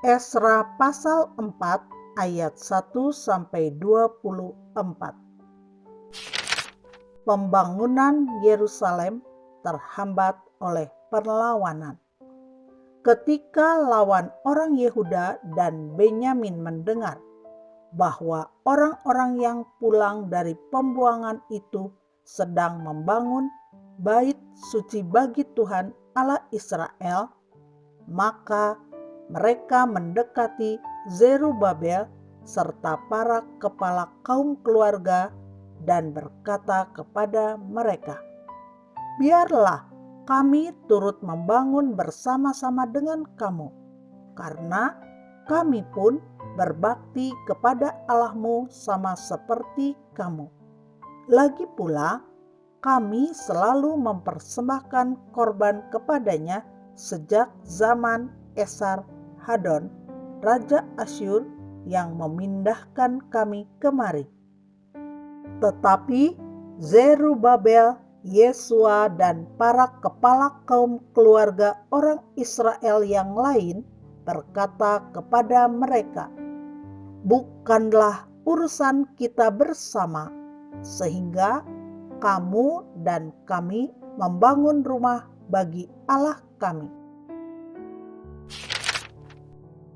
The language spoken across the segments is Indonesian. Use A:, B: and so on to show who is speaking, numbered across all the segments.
A: Esra pasal 4 ayat 1-24. Pembangunan Yerusalem terhambat oleh perlawanan. Ketika lawan orang Yehuda dan Benyamin mendengar bahwa orang-orang yang pulang dari pembuangan itu sedang membangun bait suci bagi Tuhan Allah Israel, maka mereka mendekati Zerubabel serta para kepala kaum keluarga dan berkata kepada mereka, "Biarlah kami turut membangun bersama-sama dengan kamu, karena kami pun berbakti kepada Allahmu sama seperti kamu. Lagi pula, kami selalu mempersembahkan korban kepadanya sejak zaman Esar Hadon, Raja Asyur yang memindahkan kami kemari." Tetapi Zerubabel, Yesua, dan para kepala kaum keluarga orang Israel yang lain berkata kepada mereka, "Bukanlah urusan kita bersama, sehingga kamu dan kami membangun rumah bagi Allah kami.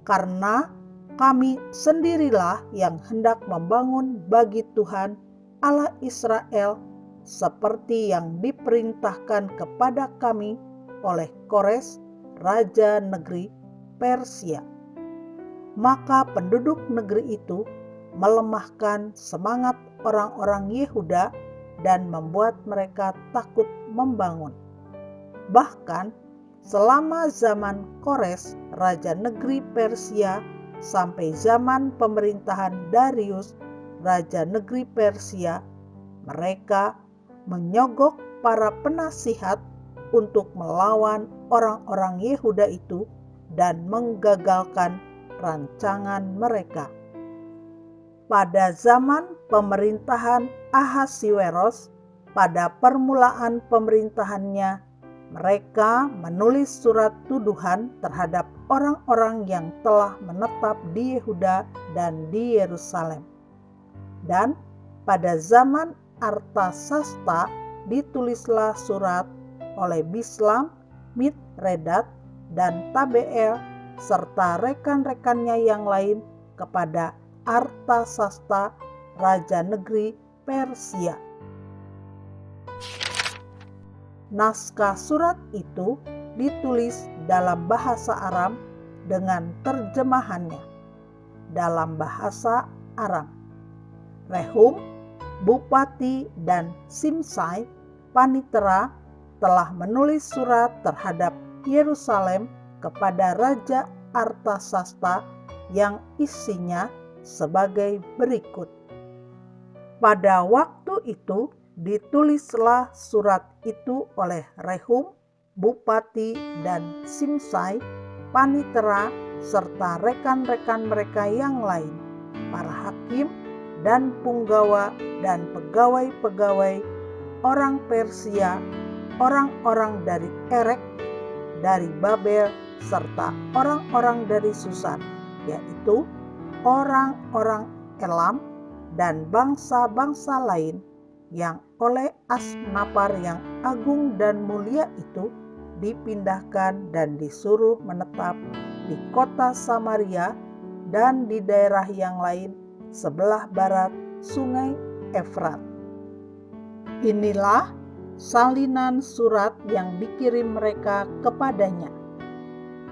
A: Karena kami sendirilah yang hendak membangun bagi Tuhan Allah Israel seperti yang diperintahkan kepada kami oleh Kores, raja negeri Persia." Maka penduduk negeri itu melemahkan semangat orang-orang Yehuda dan membuat mereka takut membangun. Bahkan selama zaman Kores, raja negeri Persia, sampai zaman pemerintahan Darius, raja negeri Persia, mereka menyogok para penasihat untuk melawan orang-orang Yehuda itu dan menggagalkan rancangan mereka. Pada zaman pemerintahan Ahasiweros, pada permulaan pemerintahannya, mereka menulis surat tuduhan terhadap orang-orang yang telah menetap di Yehuda dan di Yerusalem. Dan pada zaman Artasasta ditulislah surat oleh Bislam, Mitredat, dan Tabeel serta rekan-rekannya yang lain kepada Artasasta, raja negeri Persia. Naskah surat itu ditulis dalam bahasa Aram dengan terjemahannya dalam bahasa Aram. Rehum, bupati, dan Simsai, panitera, telah menulis surat terhadap Yerusalem kepada Raja Artasasta yang isinya sebagai berikut. Pada waktu itu ditulislah surat itu oleh Rehum, bupati, dan Simsai, panitera, serta rekan-rekan mereka yang lain, para hakim dan punggawa dan pegawai-pegawai orang Persia, orang-orang dari Erek, dari Babel, serta orang-orang dari Susan, yaitu orang-orang Elam dan bangsa-bangsa lain yang oleh Asnapar yang agung dan mulia itu dipindahkan dan disuruh menetap di kota Samaria dan di daerah yang lain sebelah barat sungai Efrat. Inilah salinan surat yang dikirim mereka kepadanya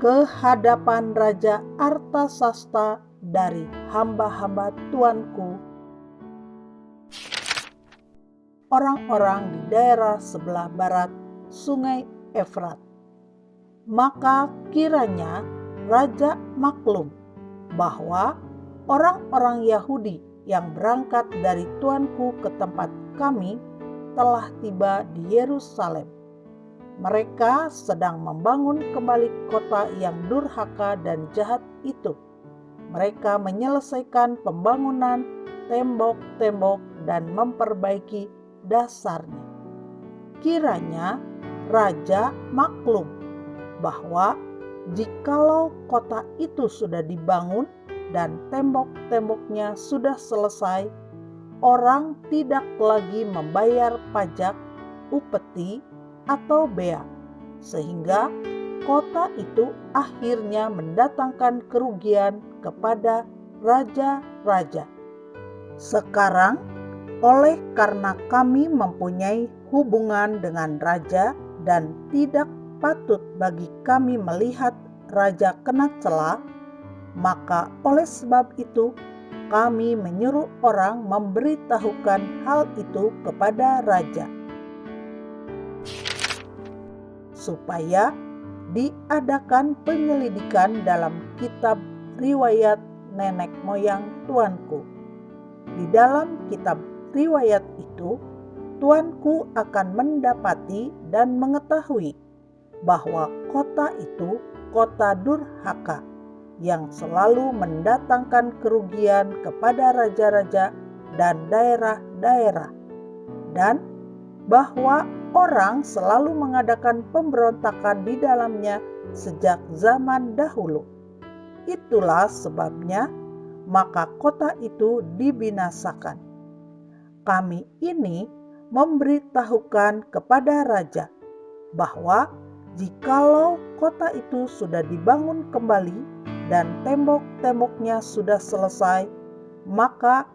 A: ke hadapan Raja Artasasta dari hamba-hamba Tuanku, orang-orang di daerah sebelah barat sungai Efrat. Maka kiranya Raja maklum bahwa orang-orang Yahudi yang berangkat dari Tuanku ke tempat kami telah tiba di Yerusalem. Mereka sedang membangun kembali kota yang durhaka dan jahat itu. Mereka menyelesaikan pembangunan tembok-tembok dan memperbaiki dasarnya. Kiranya Raja maklum bahwa jikalau kota itu sudah dibangun dan tembok-temboknya sudah selesai, orang tidak lagi membayar pajak, upeti, atau bea, sehingga kota itu akhirnya mendatangkan kerugian kepada raja-raja. Sekarang, oleh karena kami mempunyai hubungan dengan raja dan tidak patut bagi kami melihat raja kena cela, maka oleh sebab itu kami menyuruh orang memberitahukan hal itu kepada raja, supaya diadakan penyelidikan dalam kitab riwayat nenek moyang tuanku. Di dalam kitab riwayat itu, tuanku akan mendapati dan mengetahui bahwa kota itu kota durhaka yang selalu mendatangkan kerugian kepada raja-raja dan daerah-daerah, dan bahwa orang selalu mengadakan pemberontakan di dalamnya sejak zaman dahulu. Itulah sebabnya maka kota itu dibinasakan. Kami ini memberitahukan kepada raja bahwa jikalau kota itu sudah dibangun kembali dan tembok-temboknya sudah selesai, maka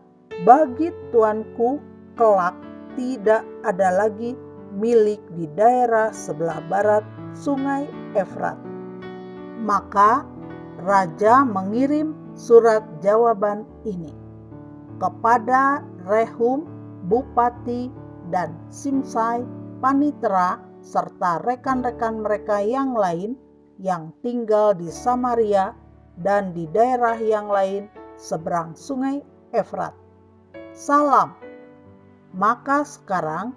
A: bagi tuanku kelak tidak ada lagi milik di daerah sebelah barat Sungai Efrat. Maka raja mengirim surat jawaban ini kepada Rehum, bupati, dan Simsai, panitera, serta rekan-rekan mereka yang lain yang tinggal di Samaria dan di daerah yang lain seberang Sungai Efrat. Salam. Maka sekarang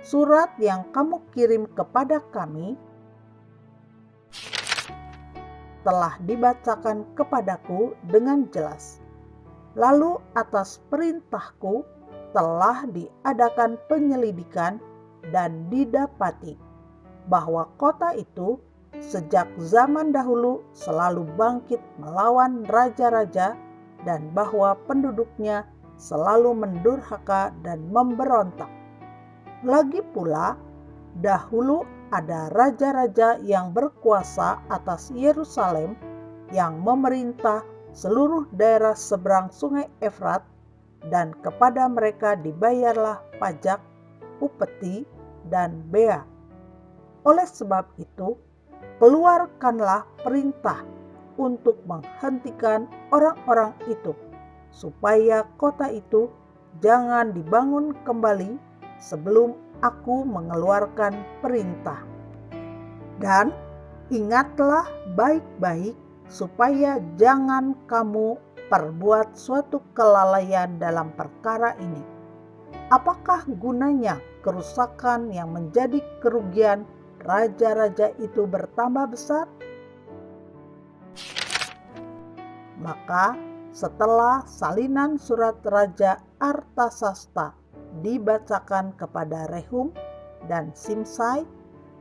A: surat yang kamu kirim kepada kami telah dibacakan kepadaku dengan jelas. Lalu atas perintahku telah diadakan penyelidikan dan didapati bahwa kota itu sejak zaman dahulu selalu bangkit melawan raja-raja dan bahwa penduduknya selalu mendurhaka dan memberontak. Lagi pula, dahulu ada raja-raja yang berkuasa atas Yerusalem yang memerintah seluruh daerah seberang Sungai Efrat, dan kepada mereka dibayarlah pajak, upeti, dan bea. Oleh sebab itu, keluarkanlah perintah untuk menghentikan orang-orang itu, supaya kota itu jangan dibangun kembali sebelum aku mengeluarkan perintah. Dan ingatlah baik-baik supaya jangan kamu perbuat suatu kelalaian dalam perkara ini. Apakah gunanya kerusakan yang menjadi kerugian raja-raja itu bertambah besar? Maka setelah salinan surat Raja Artasasta dibacakan kepada Rehum dan Simsai,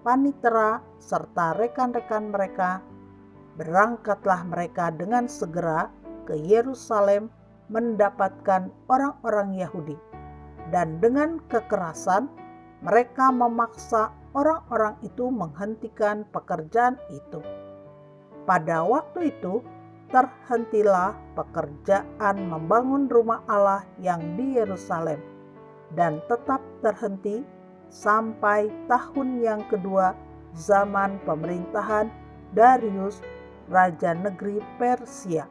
A: panitera, serta rekan-rekan mereka, berangkatlah mereka dengan segera ke Yerusalem mendapatkan orang-orang Yahudi, dan dengan kekerasan mereka memaksa orang-orang itu menghentikan pekerjaan itu. Pada waktu itu terhentilah pekerjaan membangun rumah Allah yang di Yerusalem, dan tetap terhenti sampai tahun yang kedua zaman pemerintahan Darius, raja negeri Persia.